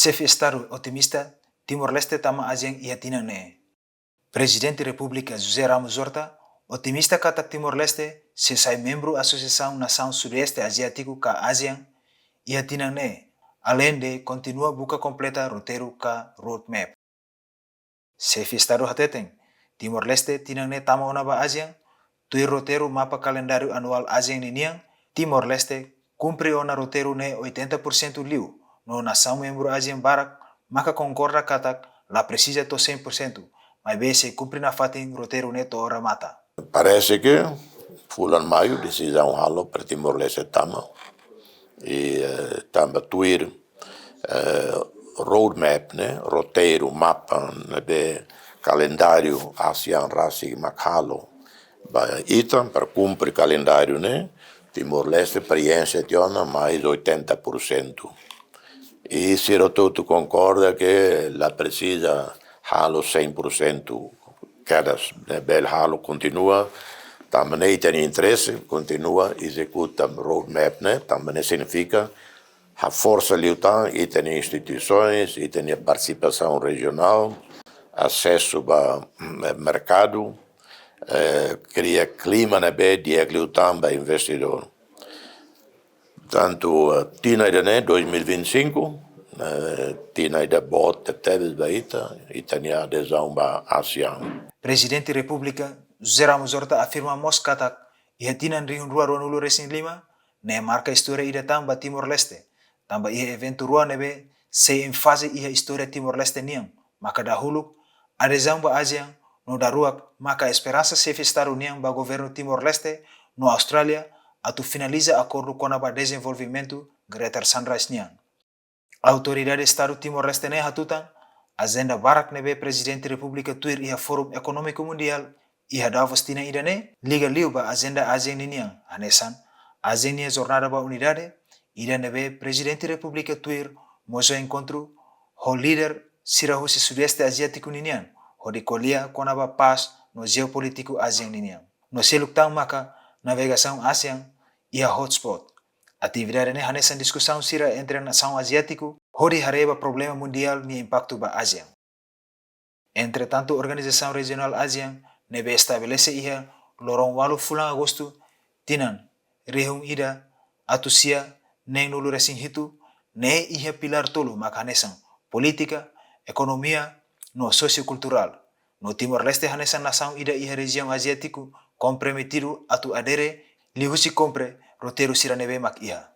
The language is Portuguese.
Chefe Estado otimista, Timor-Leste tama aziang ia tinang ne. Presidente República José Ramos Horta, otimista kata Timor-Leste se sai membro Associação Nação Sudeste Asiático ka ASEAN, ia tinang ne, além de continua buka completa roteiro ka roadmap. Chefe Estado hateten, Timor-Leste tinang ne tama ona ba ASEAN, tui roteiro mapa calendário anual ASEAN niniang, Timor-Leste cumpre ona roteiro ne 80% liu, no nação membro ASEAN Barak, maka concorda katak la precisa to 100%, mas bem se cumpre na fatin roteiro ne to ora mata. Parece que fulan maio decisão halo para Timor-Leste tama e tamba tuir roadmap né roteiro mapa né calendário ASEAN rasi makhalo ba itam para cumprir calendário né Timor-Leste experiência tiona mais 80%. E se todo concorda que la precisa halo 100%, cada bel halo continua, também tem interesse, continua, executa roadmap, né? Também significa a força lutar e tem instituições, e tem participação regional, acesso ao mercado, cria clima né, de lutar para investidor. Tanto tina ida 2025, tina ida bota teves baita e tem adesão ba ASEAN. Presidente República José Ramos Horta afirma moskatak ia tinan riun rua ronulu resin lima, ne marca história ida tamba Timor-Leste, tamba ia evento rua nebe se em fase ia história Timor-Leste niang, maka dahulu adesão ba ASEAN no daruak maka esperança chefe Estado niang ba governo Timor-Leste no Austrália atu finaliza acordo com a desenvolvimento Greater Sunrise niang. Autoridade Estado Timor-Leste ne hatutan agenda barak nebe Presidente República tuir ia Forum Econômico Mundial ia Davos tina ida ne liga liu ba agenda ASEAN niang hanesan ASEAN nia jornada ba unidade ida nebe Presidente República tuir mozo encontro ho líder sirahusi Sudeste Asiático niang ho de colia com a paz no geopolítico ASEAN niang. No seluktang maka navegação ASEAN ia hotspot. Atividade ne hanesan discussão sira entre a nação asiático, hori hareba problema mundial ni impacto ba ASEAN. Entretanto, Organização Regional ASEAN nebe estabelece ia lorong walu fulang agosto tinan rehung ida atusia neng nulu resin hitu ne ia pilar tolu maka hanesan política, economia, no sociocultural. No Timor-Leste hanesan nação ida ia região asiático comprometido atu adere lihusi compre roteiro sira nebe mak ia.